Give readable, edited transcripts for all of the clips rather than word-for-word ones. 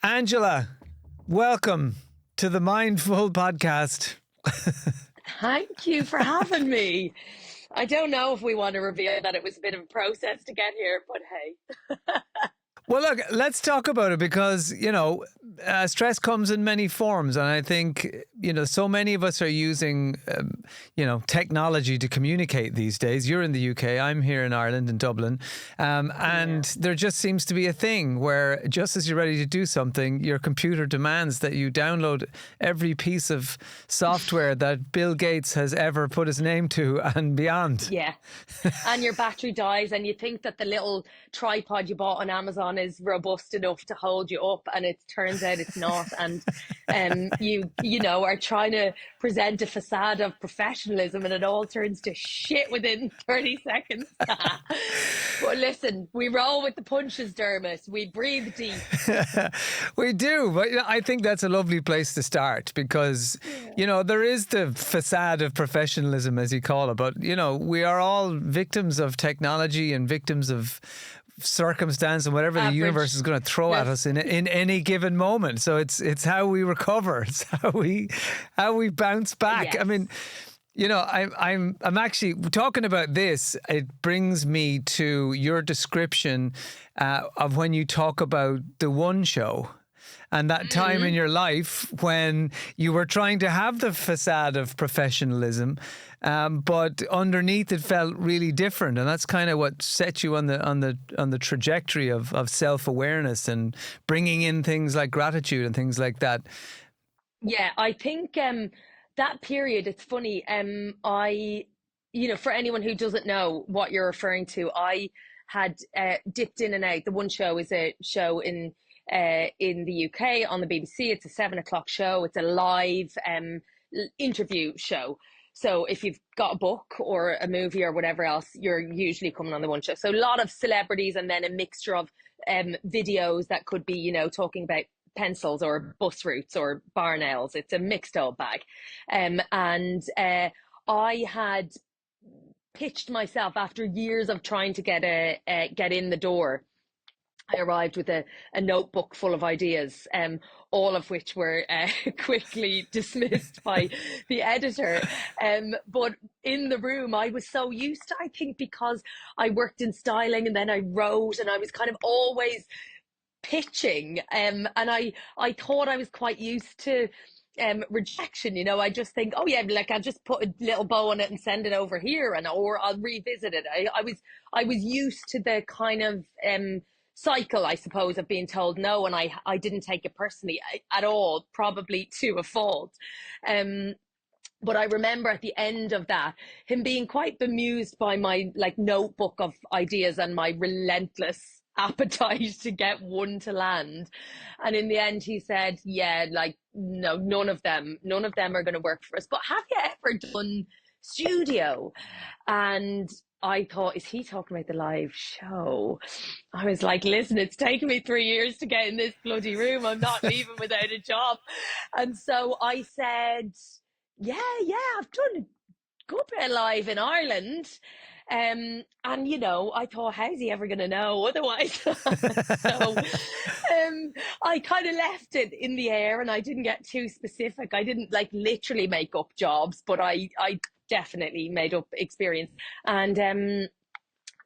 Angela, welcome to the Mindful Podcast. Thank you for having me. I don't know if we want to reveal that it was a bit of a process to get here, but hey. Well, look, let's talk about it because, stress comes in many forms. And I think, so many of us are using, technology to communicate these days. You're in the UK, I'm here in Ireland, in Dublin. And there just seems to be a thing where just as you're ready to do something, your computer demands that you download every piece of software that Bill Gates has ever put his name to and beyond. Yeah. And your battery dies, and you think that the little tripod you bought on Amazon is robust enough to hold you up, and it turns out it's not. And you are trying to present a facade of professionalism, and it all turns to shit within 30 seconds. But listen, we roll with the punches, Dermot. We breathe deep. We do, but I think that's a lovely place to start because, there is the facade of professionalism, as you call it, but, we are all victims of technology and victims of circumstance and whatever the universe is going to throw at us in any given moment. So it's how we recover. It's how we bounce back. Yes. I mean, I'm actually talking about this. It brings me to your description of when you talk about the one show. And that time in your life when you were trying to have the facade of professionalism, but underneath it felt really different, and that's kind of what set you on the trajectory of self-awareness and bringing in things like gratitude and things like that. Yeah, I think that period. It's funny. For anyone who doesn't know what you're referring to, I had dipped in and out. The One Show is a show in the UK on the BBC. It's a 7 o'clock show. It's a live interview show. So if you've got a book or a movie or whatever else, you're usually coming on the One Show. So a lot of celebrities and then a mixture of videos that could be, talking about pencils or bus routes or bar nails. It's a mixed old bag. I had pitched myself after years of trying to get in the door. I arrived with a notebook full of ideas, all of which were quickly dismissed by the editor. But in the room, I was so used to, I think, because I worked in styling and then I wrote and I was kind of always pitching. And I thought I was quite used to rejection. I just think, oh yeah, like I'll just put a little bow on it and send it over here, or I'll revisit it. I was used to the kind of cycle, I suppose, of being told no, and I didn't take it personally at all, probably to a fault. But I remember at the end of that, him being quite bemused by my notebook of ideas and my relentless appetite to get one to land. And in the end, he said, yeah, no, none of them are going to work for us. But have you ever done studio? And I thought, is he talking about the live show? I was like, listen, it's taken me 3 years to get in this bloody room. I'm not leaving without a job. And so I said, yeah, I've done a good bit of live in Ireland. And I thought, how's he ever going to know otherwise? So I kind of left it in the air and I didn't get too specific. I didn't literally make up jobs, but I definitely made up experience. And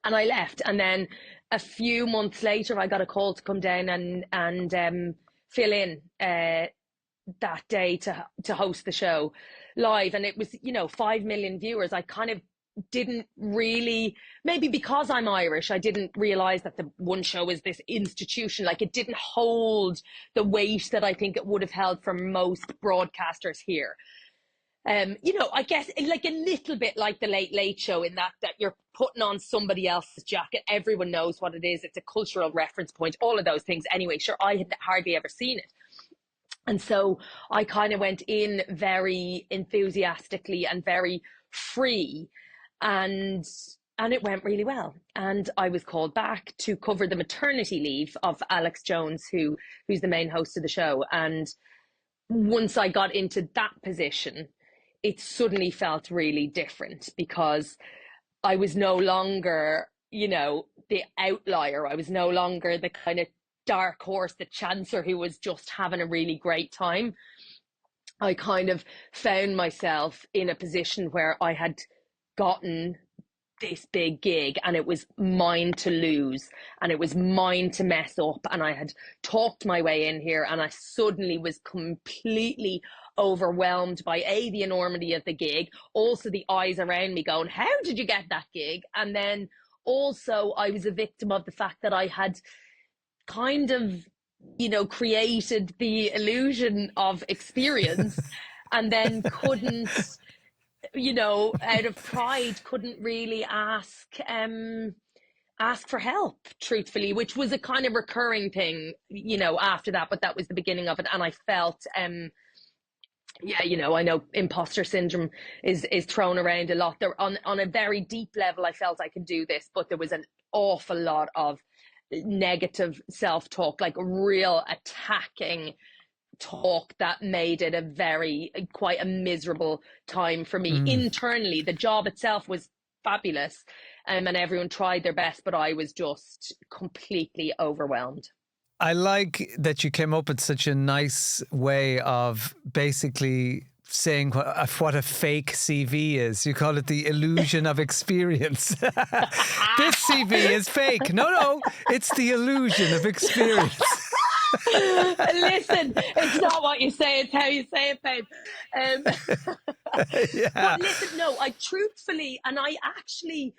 I left. And then a few months later, I got a call to come down and fill in that day to host the show live. And it was 5 million viewers. I kind of didn't really, maybe because I'm Irish, I didn't realize that the One Show is this institution. It didn't hold the weight that I think it would have held for most broadcasters here. I guess a little bit like the Late Late Show in that you're putting on somebody else's jacket. Everyone knows what it is. It's a cultural reference point, all of those things. Anyway, sure, I had hardly ever seen it. And so I kind of went in very enthusiastically and very free, and it went really well. And I was called back to cover the maternity leave of Alex Jones, who's the main host of the show. And once I got into that position, it suddenly felt really different because I was no longer, the outlier. I was no longer the kind of dark horse, the chancer who was just having a really great time, I kind of found myself in a position where I had gotten this big gig and it was mine to lose and it was mine to mess up, and I had talked my way in here, and I suddenly was completely overwhelmed by the enormity of the gig, also the eyes around me going, how did you get that gig? And then also I was a victim of the fact that I had kind of, created the illusion of experience and then couldn't, out of pride, couldn't really ask for help, truthfully, which was a kind of recurring thing, after that. But that was the beginning of it, and I felt, I know imposter syndrome is thrown around a lot. There, on a very deep level, I felt I could do this, but there was an awful lot of negative self-talk, like real attacking talk, that made it quite a miserable time for me. Internally, the job itself was fabulous, and everyone tried their best, but I was just completely overwhelmed. I like that you came up with such a nice way of basically saying what a fake CV is. You call it the illusion of experience. This CV is fake. No, it's the illusion of experience. Listen, it's not what you say, it's how you say it, babe. Yeah. But listen, no, I truthfully, and I actually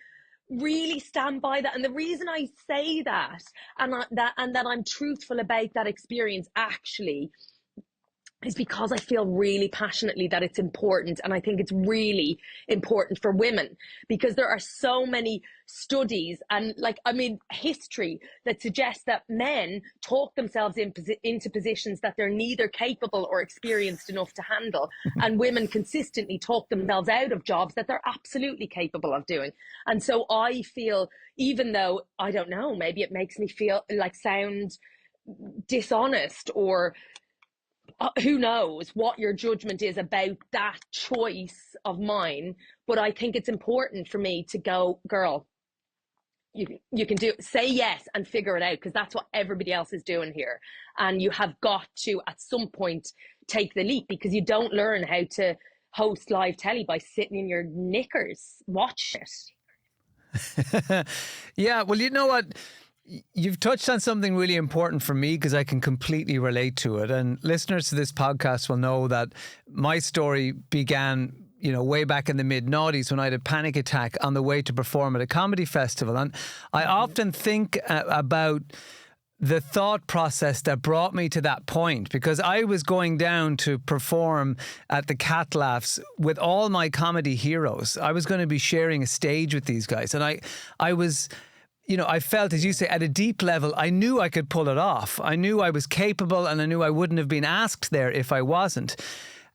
really stand by that. And the reason I say that, and that I'm truthful about that experience, actually, is because I feel really passionately that it's important. And I think it's really important for women, because there are so many studies and history that suggests that men talk themselves into positions that they're neither capable or experienced enough to handle. And women consistently talk themselves out of jobs that they're absolutely capable of doing. And so I feel, even though, I don't know, maybe it makes me feel sound dishonest, or who knows what your judgment is about that choice of mine, but I think it's important for me to go, girl, you can do it. Say yes and figure it out, because that's what everybody else is doing here. And you have got to, at some point, take the leap, because you don't learn how to host live telly by sitting in your knickers. Watch it. Yeah, well, you know what? You've touched on something really important for me, because I can completely relate to it. And listeners to this podcast will know that my story began, way back in the mid-noughties, when I had a panic attack on the way to perform at a comedy festival. And I often think about the thought process that brought me to that point, because I was going down to perform at the Cat Laughs with all my comedy heroes. I was going to be sharing a stage with these guys. And I was... I felt, as you say, at a deep level, I knew I could pull it off. I knew I was capable, and I knew I wouldn't have been asked there if I wasn't.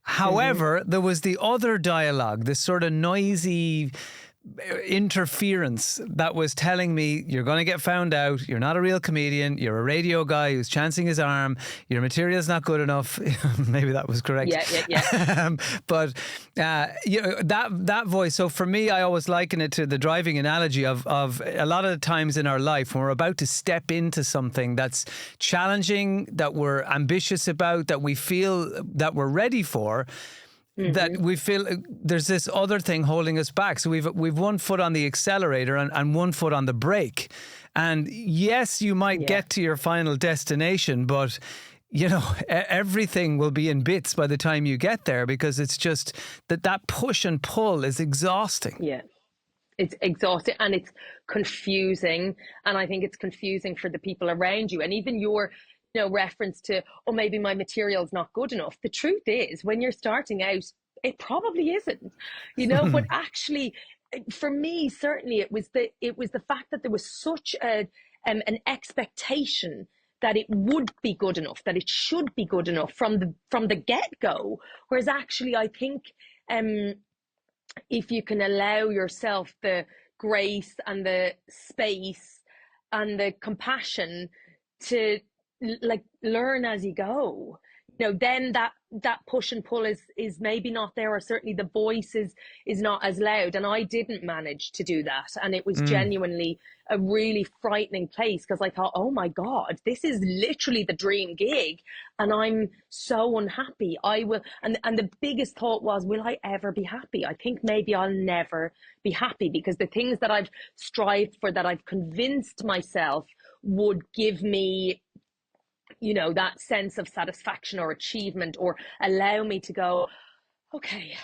However, there was the other dialogue, this sort of noisy interference that was telling me, you're going to get found out, you're not a real comedian, you're a radio guy who's chancing his arm, your material's not good enough. Maybe that was correct. Yeah. But that voice. So for me, I always liken it to the driving analogy of a lot of the times in our life when we're about to step into something that's challenging, that we're ambitious about, that we feel that we're ready for. That we feel there's this other thing holding us back. So we've one foot on the accelerator and one foot on the brake. And yes, you might get to your final destination, but everything will be in bits by the time you get there, because it's just that push and pull is exhausting. Yeah. It's exhausting and it's confusing. And I think it's confusing for the people around you. And even your reference to, oh, maybe my material's not good enough. The truth is, when you're starting out, it probably isn't, but actually, for me, certainly it was the fact that there was such an expectation that it would be good enough, that it should be good enough from the get-go. Whereas actually, I think if you can allow yourself the grace and the space and the compassion to learn as you go, then that push and pull is maybe not there, or certainly the voice is not as loud. And I didn't manage to do that, and it was genuinely a really frightening place, because I thought, oh my God, this is literally the dream gig, and I'm so unhappy. I will, and the biggest thought was, will I ever be happy? I think maybe I'll never be happy, because the things that I've strived for, that I've convinced myself would give me, that sense of satisfaction or achievement, or allow me to go, okay,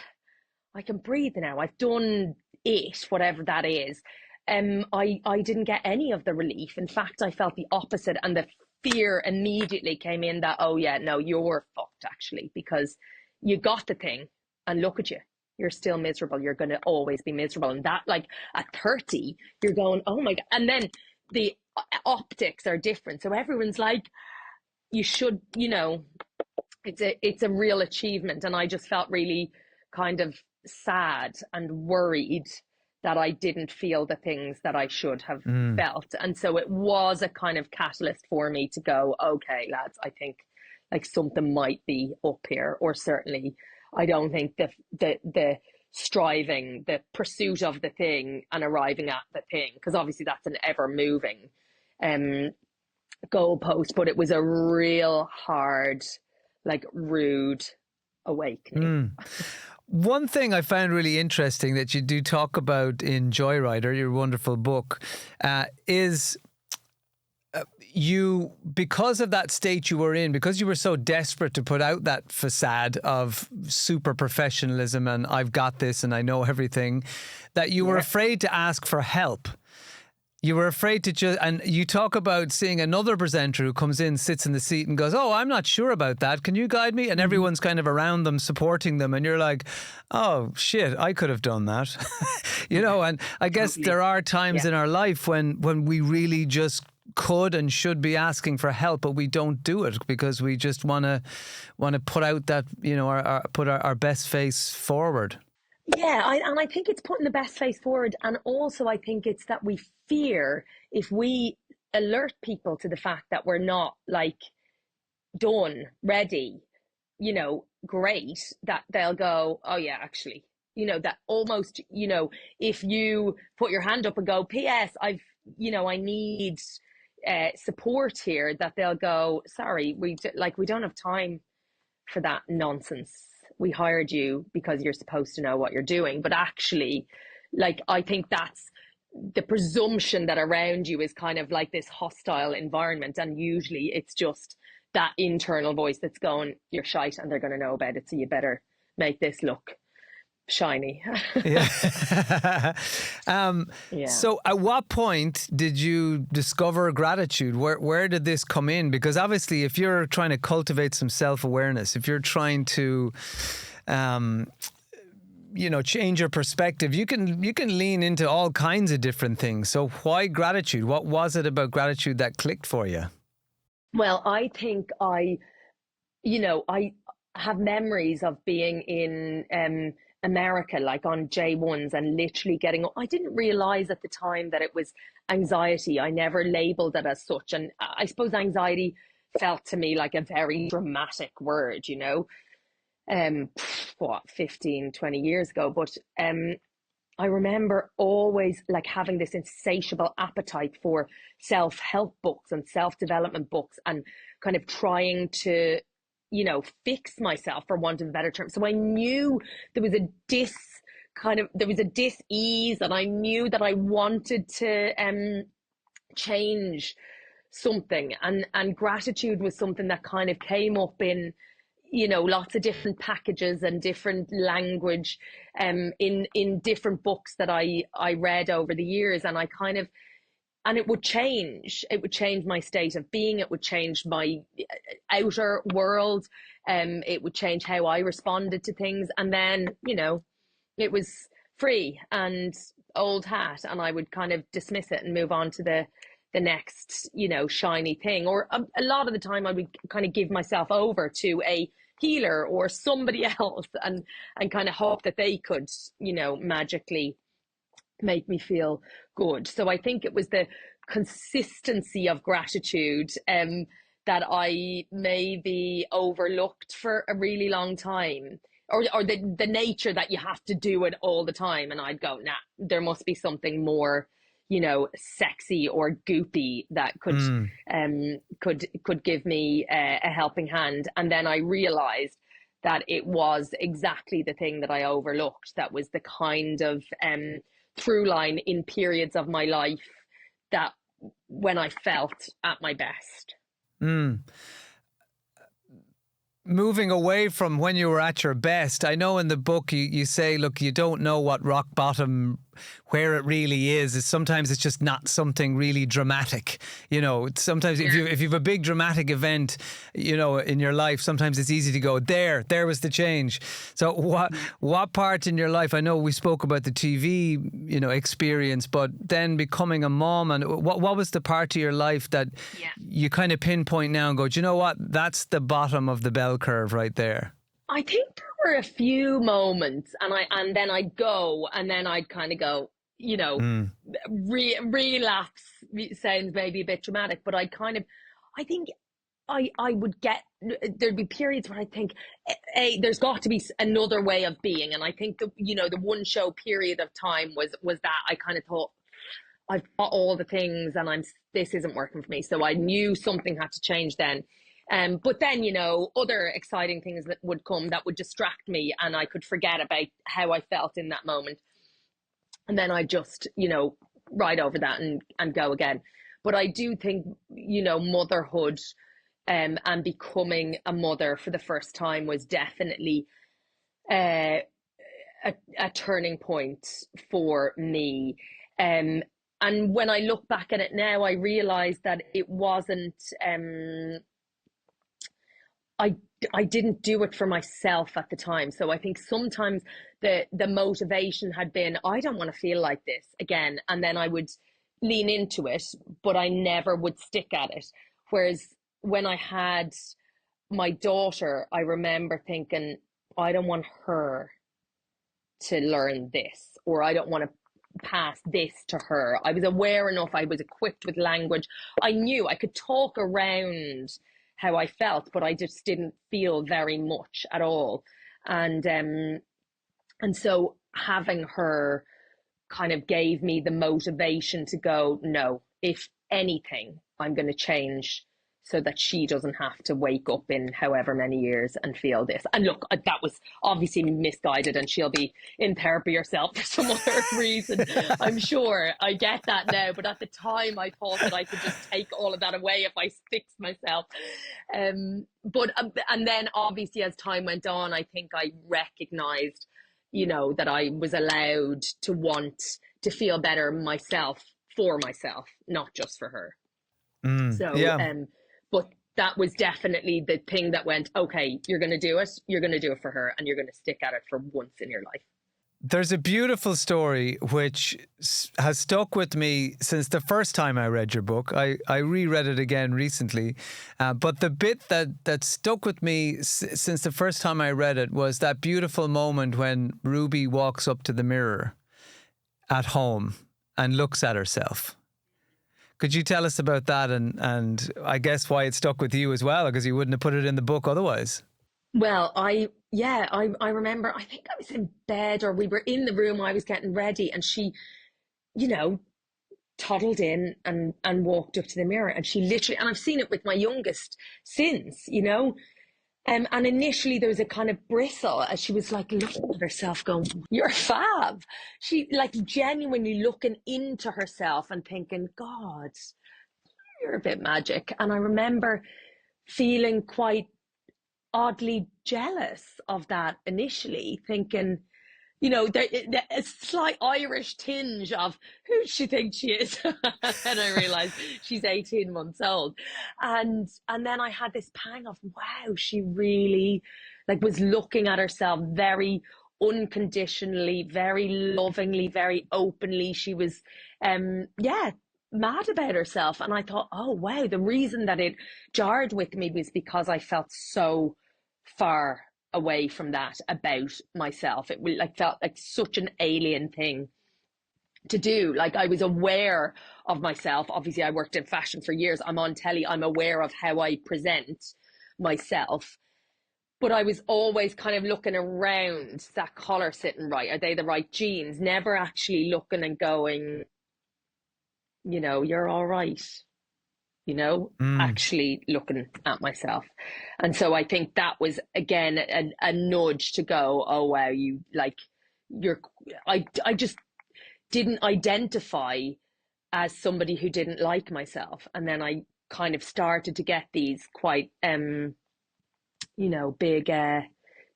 I can breathe now. I've done it, whatever that is. I didn't get any of the relief. In fact, I felt the opposite, and the fear immediately came in that, oh yeah, no, you're fucked actually, because you got the thing, and look at you. You're still miserable. You're going to always be miserable. And that, like, at 30, you're going, oh my God. And then the optics are different. So everyone's like, you should, it's a real achievement. And I just felt really kind of sad and worried that I didn't feel the things that I should have felt. And so it was a kind of catalyst for me to go, okay, lads, I think like something might be up here. Or certainly I don't think the striving, the pursuit of the thing and arriving at the thing, because obviously that's an ever moving goalpost, but it was a real hard, like, rude awakening. One thing I found really interesting that you do talk about in Joyrider, your wonderful book, is you, because of that state you were in, because you were so desperate to put out that facade of super professionalism and I've got this and I know everything, that you were afraid to ask for help. You were afraid to just, and you talk about seeing another presenter who comes in, sits in the seat and goes, oh, I'm not sure about that. Can you guide me? And everyone's kind of around them, supporting them. And you're like, oh, shit, I could have done that. And I guess there are times in our life when we really just could and should be asking for help, but we don't do it because we just want to put out that, put our best face forward. Yeah, I think it's putting the best face forward. And also I think it's that we fear, if we alert people to the fact that we're not, like, done, ready, great, that they'll go, oh yeah, actually, that almost, if you put your hand up and go, PS, I need support here, that they'll go, sorry, we don't have time for that nonsense. We hired you because you're supposed to know what you're doing. But actually, like, I think that's the presumption that around you is kind of like this hostile environment. And usually it's just that internal voice that's going, you're shite and they're going to know about it. So you better make this look shiny. Yeah. So at what point did you discover gratitude? Where did this come in? Because obviously if you're trying to cultivate some self-awareness, if you're trying to change your perspective, you can lean into all kinds of different things. So why gratitude? What was it about gratitude that clicked for you? Well, I think I have memories of being in America, like on J1s, and literally I didn't realize at the time that it was anxiety. I never labeled it as such. And I suppose anxiety felt to me like a very dramatic word, 15, 20 years ago. But I remember always like having this insatiable appetite for self-help books and self-development books, and kind of trying to, fix myself, for want of a better term. So I knew there was a dis-ease, and I knew that I wanted to change something. And gratitude was something that kind of came up in, lots of different packages and different language, in different books that I read over the years. And it would change my state of being. It would change my outer world. It would change how I responded to things. And then, it was free and old hat, and I would kind of dismiss it and move on to the next, shiny thing. Or a lot of the time I would kind of give myself over to a healer or somebody else, and kind of hope that they could, magically make me feel good. So I think it was the consistency of gratitude that I maybe overlooked for a really long time, or the nature that you have to do it all the time. And I'd go, nah, there must be something more, sexy or goopy that Mm. could give me a helping hand. And then I realized that it was exactly the thing that I overlooked. That was the kind of through line in periods of my life that when I felt at my best. Mm. Moving away from when you were at your best, I know in the book you say, look, you don't know what rock bottom, where it really is. Sometimes it's just not something really dramatic. Sometimes Yeah. if you've a big dramatic event, in your life, sometimes it's easy to go, there was the change. So what part in your life, I know we spoke about the TV, experience, but then becoming a mom, and what was the part of your life that Yeah. you kind of pinpoint now and go, do you know what? That's the bottom of the bell curve right there. I think there were a few moments, and then I'd go, and then I'd kind of go, Mm. relapse. Sounds maybe a bit dramatic, but I think I would get, there'd be periods where I think, there's got to be another way of being, and I think the one show period of time was that I kind of thought, I've got all the things, and this isn't working for me. So I knew something had to change then. But then, other exciting things that would come that would distract me, and I could forget about how I felt in that moment. And then I just, ride over that and go again. But I do think, motherhood, and becoming a mother for the first time was definitely uh, a turning point for me. And when I look back at it now, I realize that it wasn't, I I didn't do it for myself at the time. So I think sometimes the motivation had been, I don't want to feel like this again, and then I would lean into it, but I never would stick at it. Whereas when I had my daughter, I remember thinking, I don't want her to learn this, or I don't want to pass this to her. I was aware enough, I was equipped with language. I knew I could talk around how I felt, but I just didn't feel very much at all. And so having her kind of gave me the motivation to go, no, if anything, I'm going to change so that she doesn't have to wake up in however many years and feel this. And look, that was obviously misguided, and she'll be in therapy herself for some other reason. I'm sure. I get that now. But at the time, I thought that I could just take all of that away if I fixed myself. And then obviously as time went on, I think I recognized, that I was allowed to want to feel better myself, for myself, not just for her. So, Yeah. but that was definitely the thing that went, okay, you're going to do it. You're going to do it for her, and you're going to stick at it for once in your life. There's a beautiful story which has stuck with me since the first time I read your book. I reread it again recently. But the bit that stuck with me since the first time I read it was that beautiful moment when Ruby walks up to the mirror at home and looks at herself. Could you tell us about that, and I guess why it stuck with you as well, because you wouldn't have put it in the book otherwise? Well, I remember, I think I was in bed, or we were in the room, I was getting ready, and she, you know, toddled in and walked up to the mirror, and she literally, and I've seen it with my youngest since. And initially there was a kind of bristle as she was like looking at herself going, you're fab. She like genuinely looking into herself and thinking, God, you're a bit magic. And I remember feeling quite oddly jealous of that initially, thinking, a slight Irish tinge of who she thinks she is. And I realized she's 18 months old. And then I had this pang of, wow, she really like was looking at herself very unconditionally, very lovingly, very openly. She was mad about herself. And I thought, oh wow, the reason that it jarred with me was because I felt so far away from that about myself. It like felt like such an alien thing to do. Like, I was aware of myself. Obviously, I worked in fashion for years. I'm on telly. I'm aware of how I present myself. But I was always kind of looking around, is that collar sitting right? Are they the right jeans? Never actually looking and going, you're all right, Mm. actually looking at myself. And so I think that was, again, a nudge to go, oh, wow, you're, I just didn't identify as somebody who didn't like myself. And then I kind of started to get these quite, big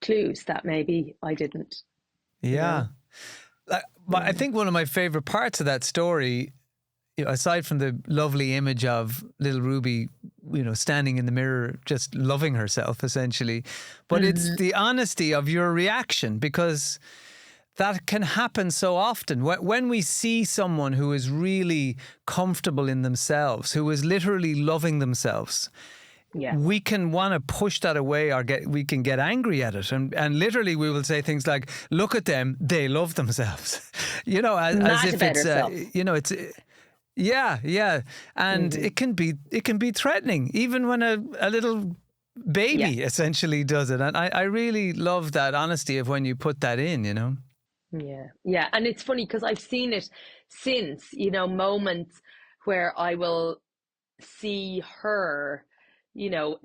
clues that maybe I didn't, you Yeah. know. But I think one of my favorite parts of that story, aside from the lovely image of little Ruby, standing in the mirror, just loving herself essentially, but it's Mm, the honesty of your reaction, because that can happen so often. When we see someone who is really comfortable in themselves, who is literally loving themselves, yeah, we can want to push that away, or we can get angry at it. And literally we will say things like, look at them, they love themselves, as mad if about it's, herself. it's, yeah, yeah. And Hmm. it can be threatening, even when a little Yeah. baby essentially does it. And I really love that honesty of when you put that in. Yeah, yeah. And it's funny because I've seen it since, moments where I will see her,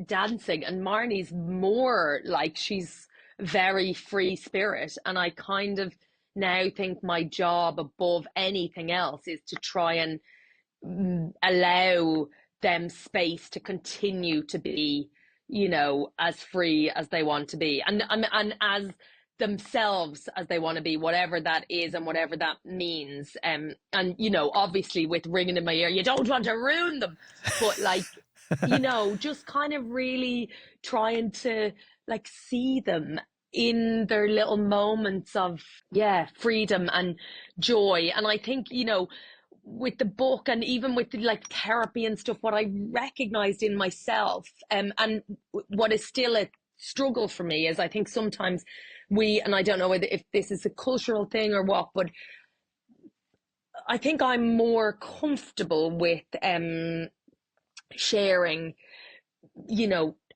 dancing, and Marnie's more like, she's very free spirit. And I kind of now think my job above anything else is to try and allow them space to continue to be, as free as they want to be, and as themselves as they want to be, whatever that is and whatever that means. And obviously, with ringing in my ear, you don't want to ruin them, but like, just kind of really trying to like see them in their little moments of, yeah, freedom and joy. And I think, with the book, and even with like therapy and stuff, what I recognized in myself, and what is still a struggle for me, is I think sometimes and I don't know whether if this is a cultural thing or what, but I think I'm more comfortable with sharing,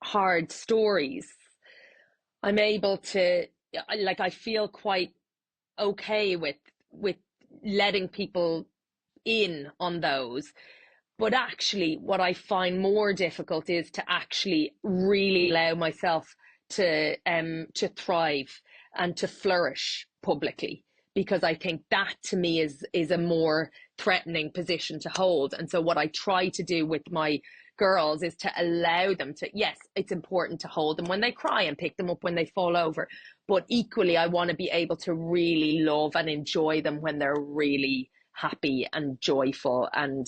hard stories. I'm able to, like, I feel quite okay with letting people in on those. But actually, what I find more difficult is to actually really allow myself to thrive and to flourish publicly, because I think that to me is a more threatening position to hold. And so what I try to do with my girls is to allow them to, yes, it's important to hold them when they cry and pick them up when they fall over, but equally I want to be able to really love and enjoy them when they're really happy and joyful and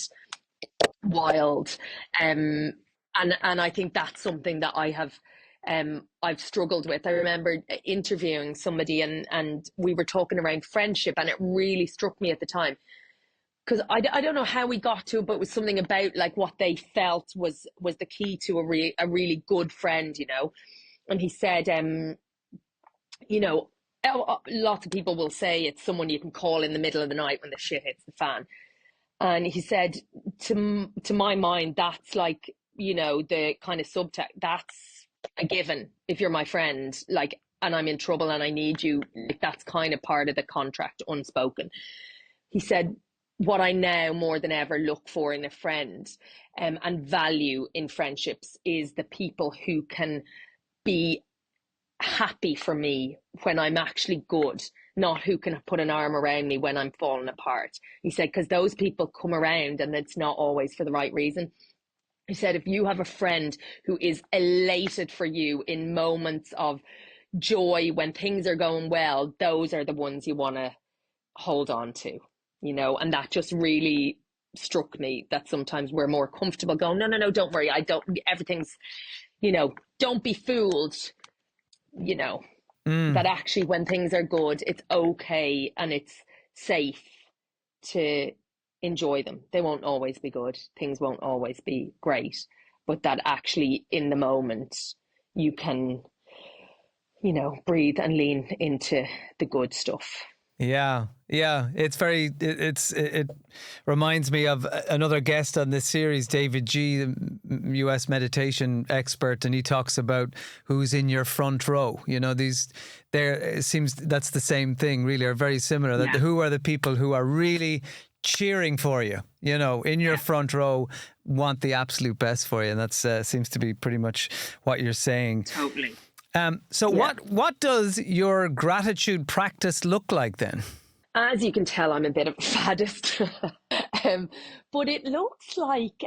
wild. And I think that's something that I've struggled with. I remember interviewing somebody, and we were talking around friendship, and it really struck me at the time, because I don't know how we got to it, but it was something about like what they felt was the key to a really good friend. And he said, you know lots of people will say it's someone you can call in the middle of the night when the shit hits the fan. And he said, to my mind, that's like, the kind of subtext, that's a given. If you're my friend, like, and I'm in trouble and I need you, like, that's kind of part of the contract, unspoken. He said, what I now more than ever look for in a friend, and value in friendships, is the people who can be happy for me when I'm actually good, not who can put an arm around me when I'm falling apart. He said, because those people come around and it's not always for the right reason. He said, if you have a friend who is elated for you in moments of joy when things are going well, those are the ones you want to hold on to, and that just really struck me, that sometimes we're more comfortable going, no, no, no, don't worry, I don't, everything's, don't be fooled, you know Mm. that actually when things are good, it's okay and it's safe to enjoy them. They won't always be good. Things won't always be great, but that actually in the moment you can, breathe and lean into the good stuff. Yeah, yeah, it reminds me of another guest on this series, David G, the US meditation expert, and he talks about who's in your front row. You know, these there it seems that's the same thing, really, are very similar. That Yeah, who are the people who are really cheering for you, you know, in your yeah, front row, want the absolute best for you, and that's seems to be pretty much what you're saying. totally. So Yeah. what does your gratitude practice look like then? As you can tell, I'm a bit of a faddist. um, but it looks like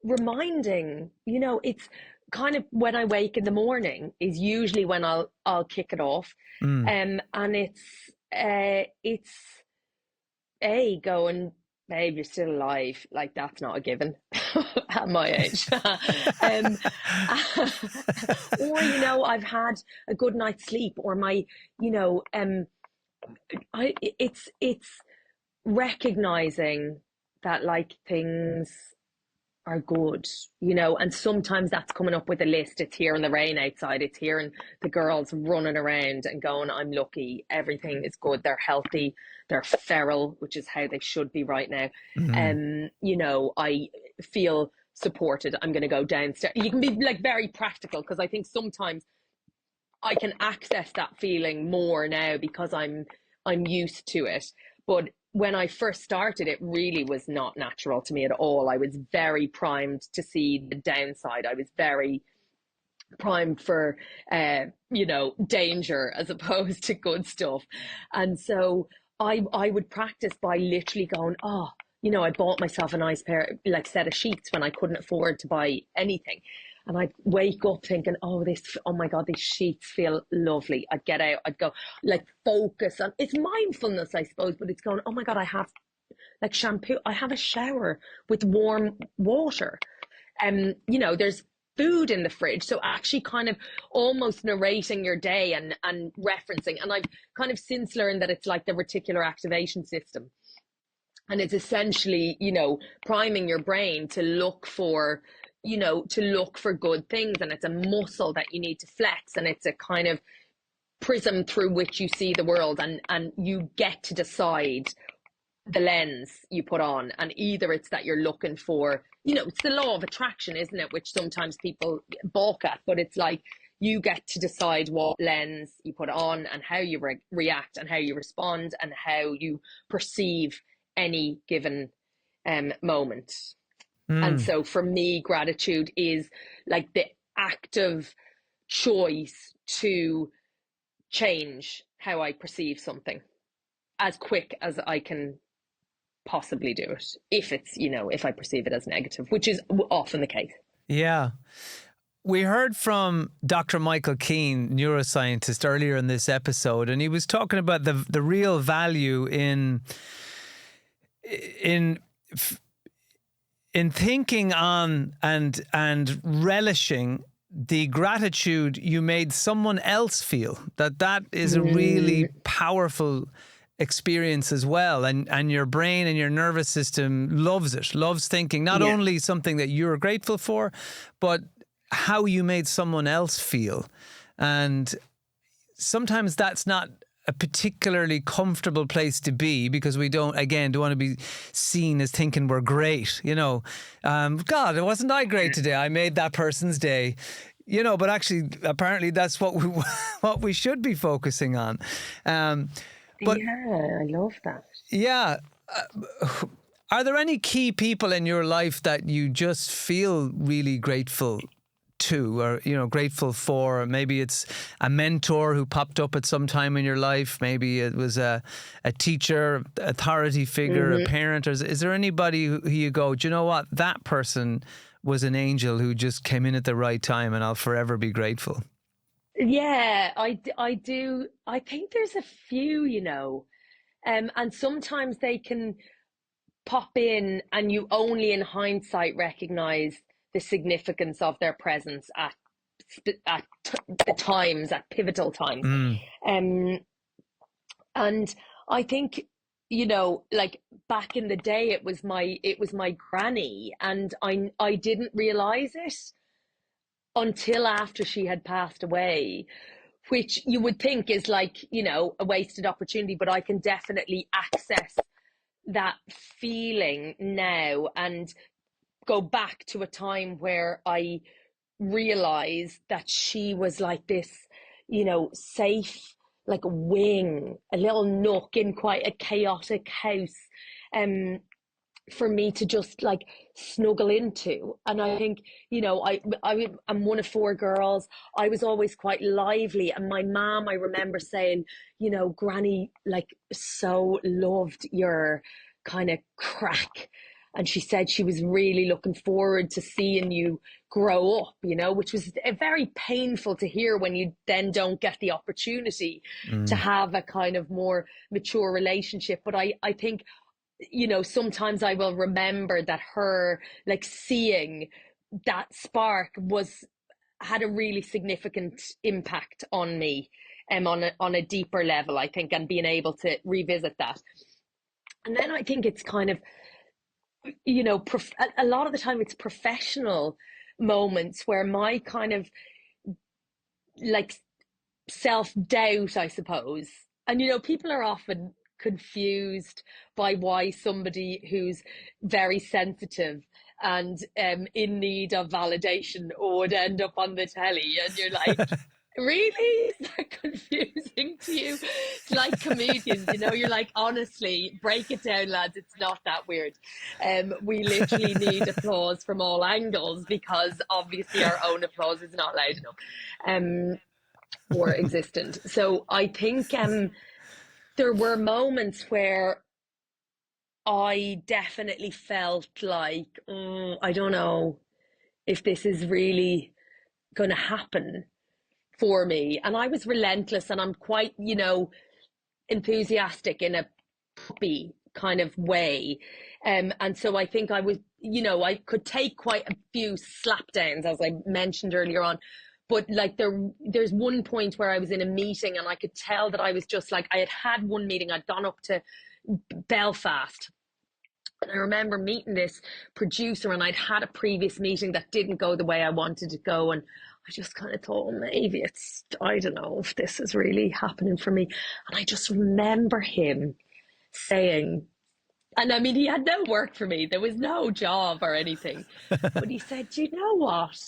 reminding, it's kind of when I wake in the morning is usually when I'll kick it off. Mm. And it's a going, babe, you're still alive. Like that's not a given at my age. um, or I've had a good night's sleep, or my, you know, it's recognizing that like things are good, and sometimes that's coming up with a list. It's hearing the rain outside, it's hearing the girls running around and going, I'm lucky, everything is good, they're healthy, they're feral, which is how they should be right now. Mm. I feel supported. I'm going to go downstairs. You can be like very practical, because I think sometimes I can access that feeling more now because I'm used to it. But when I first started, it really was not natural to me at all. I was very primed to see the downside. I was very primed for danger as opposed to good stuff. And so I would practice by literally going, oh, I bought myself a nice pair, like set of sheets, when I couldn't afford to buy anything. And I'd wake up thinking, oh my God, these sheets feel lovely. I'd get out, I'd go, like, focus on, it's mindfulness, I suppose, but it's going, oh my God, I have like shampoo, I have a shower with warm water. There's food in the fridge. So actually kind of almost narrating your day and referencing. And I've kind of since learned that it's like the reticular activation system. And it's essentially, priming your brain to look for, good things. And it's a muscle that you need to flex. And it's a kind of prism through which you see the world. And you get to decide the lens you put on. And either it's that you're looking for, it's the law of attraction, isn't it, which sometimes people balk at, but it's like you get to decide what lens you put on and how you react and how you respond and how you perceive any given moment. And Mm. so for me, gratitude is like the active choice to change how I perceive something as quick as I can possibly do it, if it's, if I perceive it as negative, which is often the case. Yeah. We heard from Dr. Michael Keane, neuroscientist, earlier in this episode, and he was talking about the real value in in thinking on and relishing the gratitude you made someone else feel. That is a really powerful experience as well, and your brain and your nervous system loves thinking not Yeah. only something that you're grateful for, but how you made someone else feel. And sometimes that's not a particularly comfortable place to be, because we don't want to be seen as thinking we're great. God, wasn't I great today? I made that person's day. But actually, apparently, that's what we should be focusing on. But Yeah, I love that. yeah, are there any key people in your life that you just feel really grateful to, or grateful for? Maybe it's a mentor who popped up at some time in your life. Maybe it was a teacher, authority figure, a parent. Or is there anybody who you go, do you know what, that person was an angel who just came in at the right time, and I'll forever be grateful? Yeah, I do. I think there's a few, and sometimes they can pop in and you only in hindsight recognize the significance of their presence the times, at pivotal times. Mm. Um, and I think, like back in the day, it was my granny, and I didn't realize it until after she had passed away. which you would think is like, a wasted opportunity, but I can definitely access that feeling now and go back to a time where I realized that she was like this, safe, like wing, a little nook in quite a chaotic house. For me to just like snuggle into. And I think, I'm one of four girls. I was always quite lively. And my mom, I remember saying, Granny, like, so loved your kind of crack. And she said she was really looking forward to seeing you grow up, which was very painful to hear when you then don't get the opportunity to have a kind of more mature relationship. But I think, sometimes I will remember that her like seeing that spark had a really significant impact on me, on a deeper level, I think, and being able to revisit that. And then I think it's kind of, a lot of the time it's professional moments where my kind of like self-doubt, I suppose. And, people are often confused by why somebody who's very sensitive and in need of validation would end up on the telly. And you're like, really? Is that confusing to you? It's like comedians, you're like, honestly, break it down, lads. It's not that weird. We literally need applause from all angles because obviously our own applause is not loud enough. Or existent. So I think there were moments where I definitely felt like, I don't know if this is really going to happen for me. And I was relentless, and I'm quite, enthusiastic in a puppy kind of way. And so I think I was, I could take quite a few slapdowns, as I mentioned earlier on. But like there's one point where I was in a meeting and I could tell that I was just like, I had one meeting, I'd gone up to Belfast. And I remember meeting this producer, and I'd had a previous meeting that didn't go the way I wanted to go. And I just kind of thought, maybe I don't know if this is really happening for me. And I just remember him saying, and I mean, he had no work for me. There was no job or anything. But he said, you know what?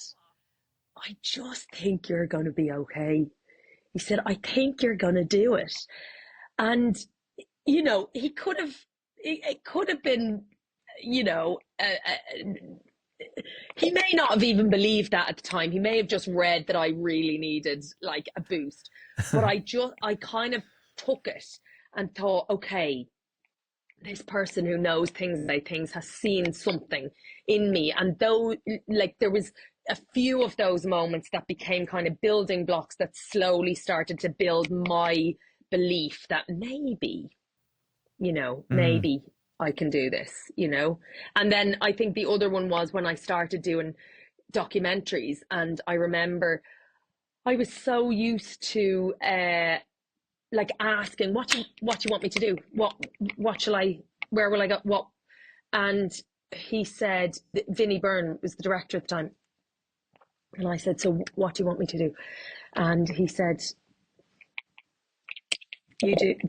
I just think you're going to be okay. He said, I think you're going to do it. And, it could have been, he may not have even believed that at the time. He may have just read that I really needed like a boost. But I kind of took it and thought, okay, this person who knows things about things has seen something in me. And though, like, there was a few of those moments that became kind of building blocks that slowly started to build my belief that maybe, maybe I can do this, And then I think the other one was when I started doing documentaries. And I remember I was so used to like asking, what do you want me to do? What shall I, where will I go? What? And he said, Vinnie Byrne was the director at the time. And I said, so what do you want me to do? And he said,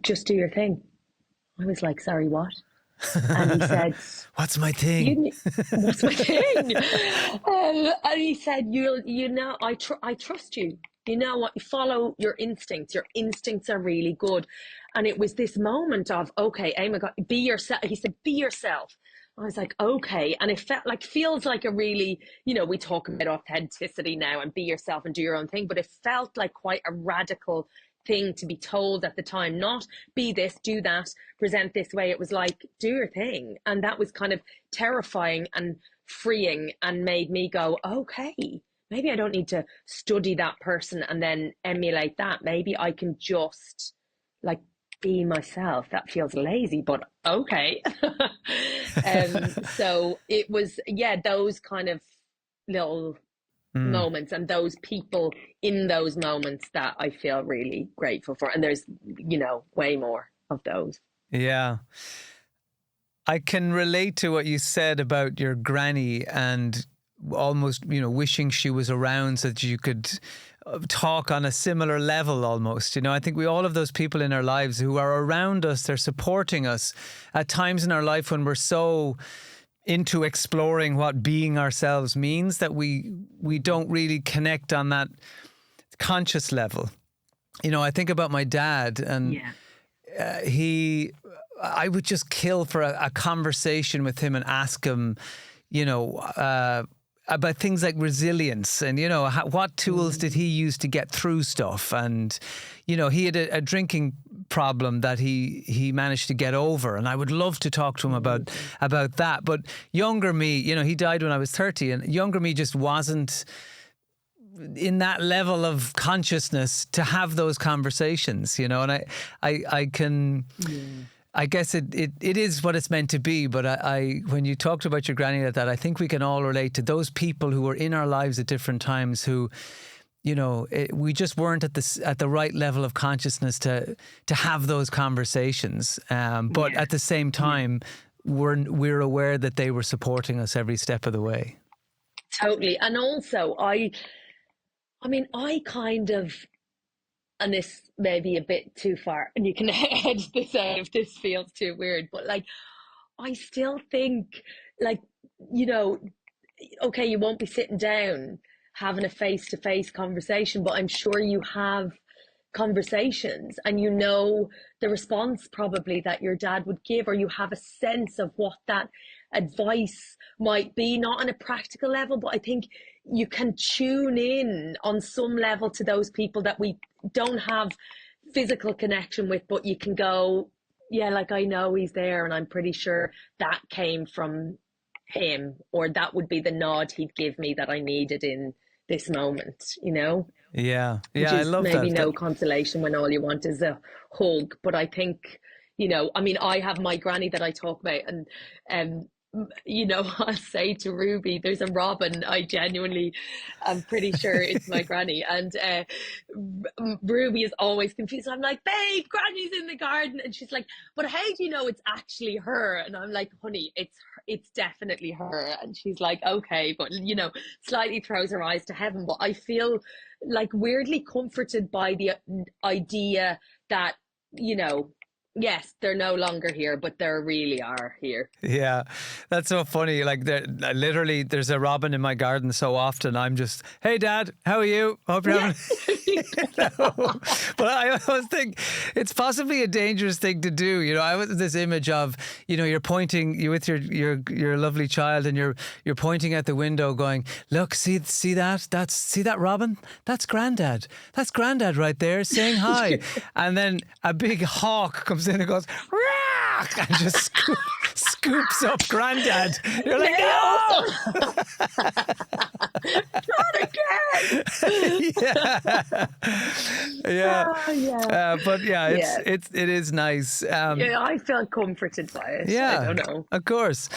just do your thing. I was like, sorry, what? And he said, what's my thing? What's my thing? And he said, I trust you. You know what? You follow your instincts. Your instincts are really good. And it was this moment of, okay, oh my God, be yourself. He said, be yourself. I was like, okay. And it feels like a really, we talk about authenticity now and be yourself and do your own thing, but it felt like quite a radical thing to be told at the time. Not be this, do that, present this way. It was like, do your thing. And that was kind of terrifying and freeing, and made me go, okay, maybe I don't need to study that person and then emulate that. Maybe I can just like be myself. That feels lazy, but okay. So it was, those kind of little moments and those people in those moments that I feel really grateful for. And there's, way more of those. Yeah. I can relate to what you said about your granny and almost, wishing she was around so that you could talk on a similar level almost. You know, I think we all have those people in our lives who are around us, they're supporting us at times in our life when we're so into exploring what being ourselves means that we don't really connect on that conscious level. You know, I think about my dad, and I would just kill for a conversation with him and ask him, you know, about things like resilience and, you know, what tools did he use to get through stuff? And, you know, he had a drinking problem that he managed to get over. And I would love to talk to him about that. But younger me, you know, he died when I was 30, and younger me just wasn't in that level of consciousness to have those conversations, you know, and I can... I guess it is what it's meant to be, but I when you talked about your granny like that, I think we can all relate to those people who were in our lives at different times who, you know, we just weren't at the right level of consciousness to have those conversations. But at the same time, we're aware that they were supporting us every step of the way. Totally. And also, I mean, I kind of, and this may be a bit too far, and you can edge this out if this feels too weird, but like, I still think, like, you know, okay, you won't be sitting down having a face-to-face conversation, but I'm sure you have conversations, and you know the response probably that your dad would give, or you have a sense of what that advice might be, not on a practical level, but I think you can tune in on some level to those people that we don't have physical connection with, but you can go, yeah, like, I know he's there, and I'm pretty sure that came from him, or that would be the nod he'd give me that I needed in this moment, you know? Yeah, Which I is love maybe that. no consolation when all you want is a hug. But I think, you know, I mean, I have my granny that I talk about, and you know, I say to Ruby, there's a robin. I genuinely am pretty sure it's my granny. And Ruby is always confused. I'm like, babe, granny's in the garden. And she's like, but how do you know it's actually her? And I'm like, honey, it's definitely her. And she's like, okay, but, you know, slightly throws her eyes to heaven. But I feel like weirdly comforted by the idea that, you know, yes, they're no longer here, but they really are here. Yeah, that's so funny. Like, literally, there's a robin in my garden so often. I'm just, hey, Dad, how are you? Hope you're having. No. But I always think it's possibly a dangerous thing to do. You know, I was this image of, you know, you're pointing, you with your lovely child, and you're pointing at the window, going, look, see that? See that robin? That's Granddad. That's Granddad right there saying hi. And then a big hawk comes in and goes, rah! And just scoops up Granddad. You're like, no! Not again! But yeah, it is nice. Yeah, I felt comforted by it. Yeah, I don't know. Of course.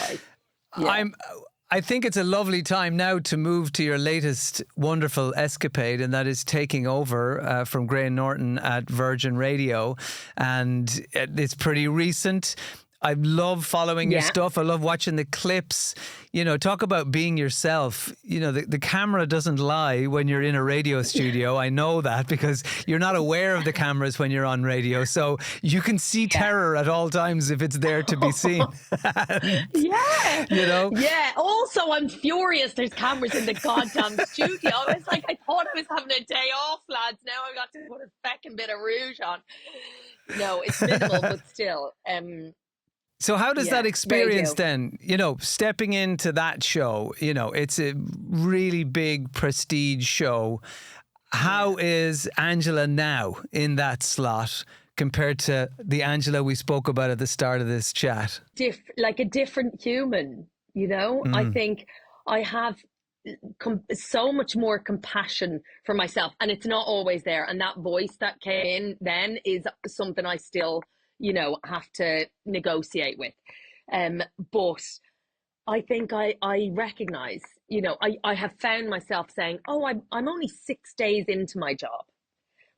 I think it's a lovely time now to move to your latest wonderful escapade, and that is taking over from Graham Norton at Virgin Radio. And it's pretty recent. I love following your stuff. I love watching the clips. You know, talk about being yourself. You know, the camera doesn't lie when you're in a radio studio. I know that because you're not aware of the cameras when you're on radio. So you can see terror at all times if it's there to be seen. You know? Yeah. Also, I'm furious there's cameras in the goddamn studio. I was like, I thought I was having a day off, lads. Now I got to put a feckin' bit of rouge on. No, it's minimal, but still. So how does that experience radio. then, you know, stepping into that show, you know, it's a really big prestige show. How is Angela now in that slot compared to the Angela we spoke about at the start of this chat? Like a different human, you know? I think I have so much more compassion for myself, and it's not always there. And that voice that came in then is something I still, you know, have to negotiate with. But I think I recognize, you know, I have found myself saying, oh, I'm only 6 days into my job,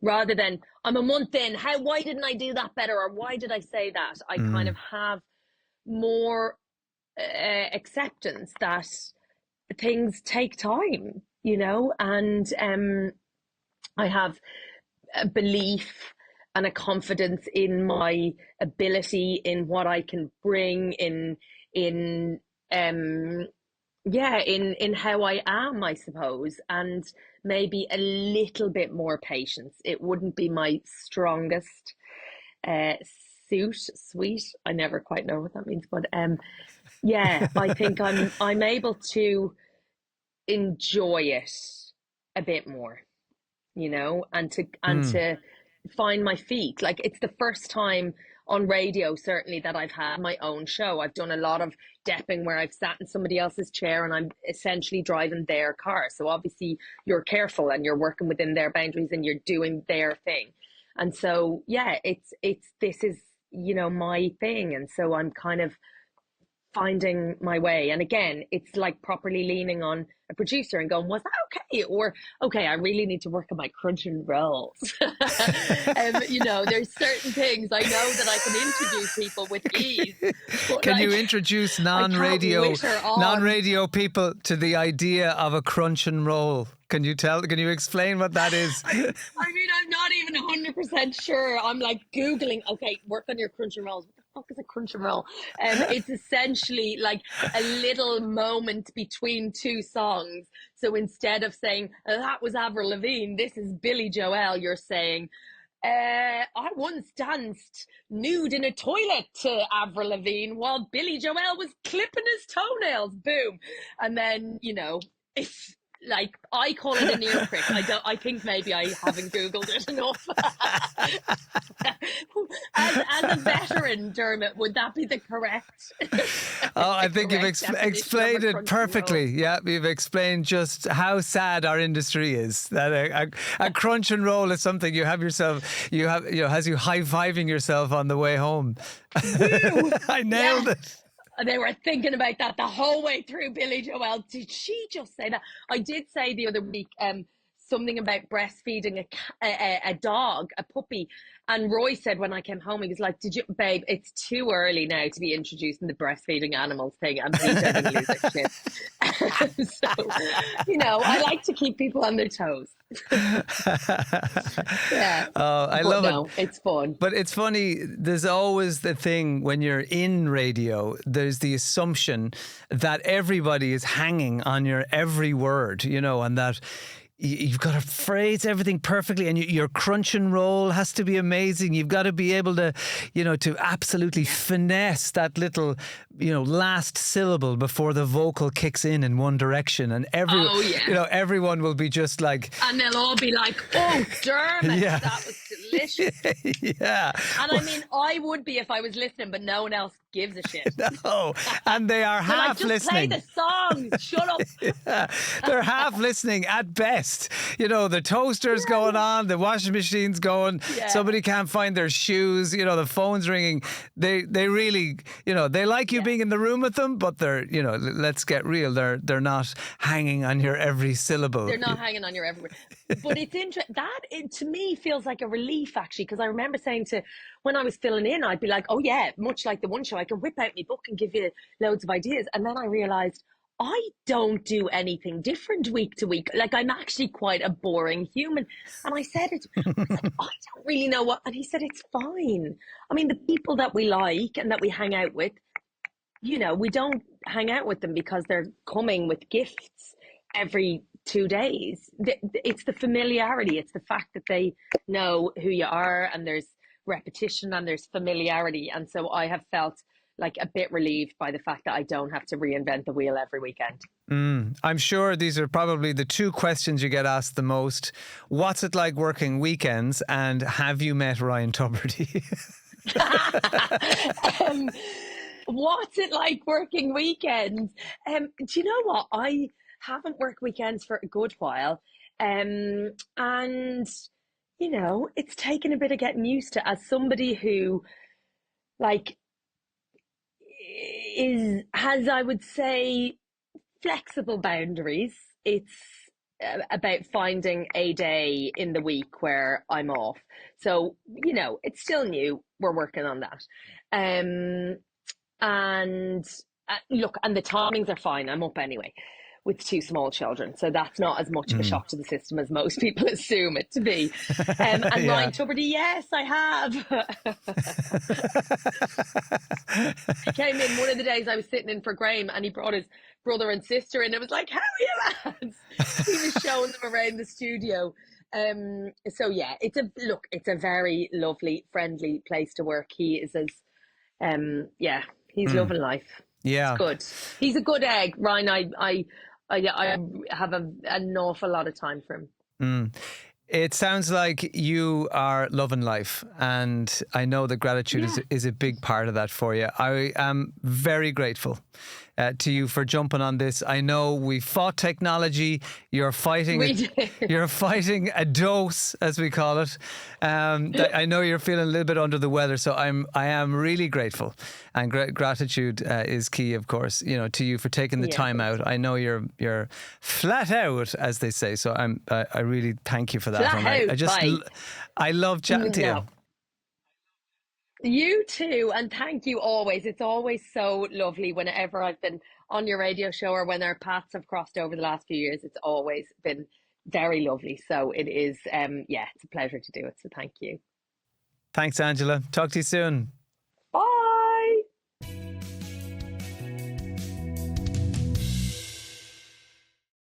rather than I'm a month in. Why didn't I do that better? Or why did I say that? I kind of have more acceptance that things take time, you know, and I have a belief and a confidence in my ability, in what I can bring, in um in how I am, I suppose, and maybe a little bit more patience. It wouldn't be my strongest uh suite. I never quite know what that means, but yeah, I think I'm able to enjoy it a bit more, and Mm. to find my feet. Like, it's the first time on radio, certainly, that I've had my own show. I've done a lot of depping where I've sat in somebody else's chair and I'm essentially driving their car. So obviously you're careful and you're working within their boundaries and you're doing their thing. And so yeah, it's this is, my thing. And so I'm kind of finding my way. And again, it's like properly leaning on a producer and going, was that okay? Or, okay, I really need to work on my crunching rolls. There's certain things I know that I can introduce people with ease, but Can you like, introduce I can't witter on. non-radio people to the idea of a crunch and roll? Can you explain what that is? I mean, I'm not even 100% sure. I'm like Googling, okay, work on your crunch and rolls. What the fuck is a crunch and roll? It's essentially like a little moment between two songs. So instead of saying, that was Avril Lavigne, this is Billy Joel, you're saying, I once danced nude in a toilet to Avril Lavigne while Billy Joel was clipping his toenails. Boom. And then, it's like, I call it an ear prick. I think maybe I haven't Googled it enough. As a veteran, Dermot, would that be the correct Oh, I the think you've correct definition of explained a it crunch and roll? perfectly. Yeah, you've explained just how sad our industry is. That a crunch and roll is something has you high fiving yourself on the way home. Woo! I nailed Yes. it. They were thinking about that the whole way through. Billy Joel, did she just say that? I did say the other week something about breastfeeding a dog, a puppy, and Roy said when I came home, he was like, "Did you, babe? It's too early now to be introducing the breastfeeding animals thing." And Peter didn't lose his shit. So, I like to keep people on their toes. Yeah, Oh, I but love it. no, it's fun. But it's funny, there's always the thing when you're in radio, there's the assumption that everybody is hanging on your every word, and that you've got to phrase everything perfectly, and your crunch and roll has to be amazing. You've got to be able to, to absolutely finesse that little, last syllable before the vocal kicks in one direction, and Oh yeah. everyone will be just like, And they'll all be like, "Oh, Dermot, yeah, that was delicious." yeah. And I mean, I would be if I was listening, but no one else gives a shit. No, and they are They're like, half "Just play listening. the songs. Shut up." Yeah, they're half listening at best. The toaster's going on, the washing machine's going. Yeah. Somebody can't find their shoes. The phone's ringing. They really, they like you being in the room with them, but they're, let's get real. They're not hanging on your every syllable. They're not hanging on your every word. But it's interesting. To me, feels like a relief, actually, because I remember saying when I was filling in, I'd be like, "Oh yeah, much like the one show, I can whip out my book and give you loads of ideas." And then I realized I don't do anything different week to week. Like, I'm actually quite a boring human. And I said it, I was like, I don't really know what. And he said, it's fine. I mean, the people that we like and that we hang out with, we don't hang out with them because they're coming with gifts every 2 days. It's the familiarity. It's the fact that they know who you are, and there's repetition and there's familiarity. And so I have felt like a bit relieved by the fact that I don't have to reinvent the wheel every weekend. I'm sure these are probably the two questions you get asked the most. What's it like working weekends, and have you met Ryan Tubridy? What's it like working weekends? Do you know what? I haven't worked weekends for a good while. And, it's taken a bit of getting used to, as somebody who, like, has, I would say, flexible boundaries. It's about finding a day in the week where I'm off. So, it's still new. We're working on that. And look, and the timings are fine. I'm up anyway. with two small children. So that's not as much of a shock to the system as most people assume it to be. And Yeah. Ryan Tuberty, yes, I have. He came in one of the days I was sitting in for Graham, and he brought his brother and sister in. I was like, how are you lads? He was showing them around the studio. So yeah, it's a very lovely, friendly place to work. He is as yeah, he's loving life. It's Yeah. good. He's a good egg, Ryan. I have an awful lot of time for him. It sounds like you are loving life, and I know that gratitude Yeah. is a big part of that for you. I am very grateful to you for jumping on this. I know we fought technology. You're fighting We it. did. You're fighting a dose, as we call it. I know you're feeling a little bit under the weather, so I am really grateful, and gratitude is key, of course. You know, to you for taking the Yeah, time thanks. out. I know you're flat out, as they say. So I really thank you for that. Flat And out, bye. I love chatting to you. No. You too, and thank you always. It's always so lovely whenever I've been on your radio show or when our paths have crossed over the last few years. It's always been very lovely. So it is, yeah, it's a pleasure to do it. So thank you. Thanks, Angela. Talk to you soon.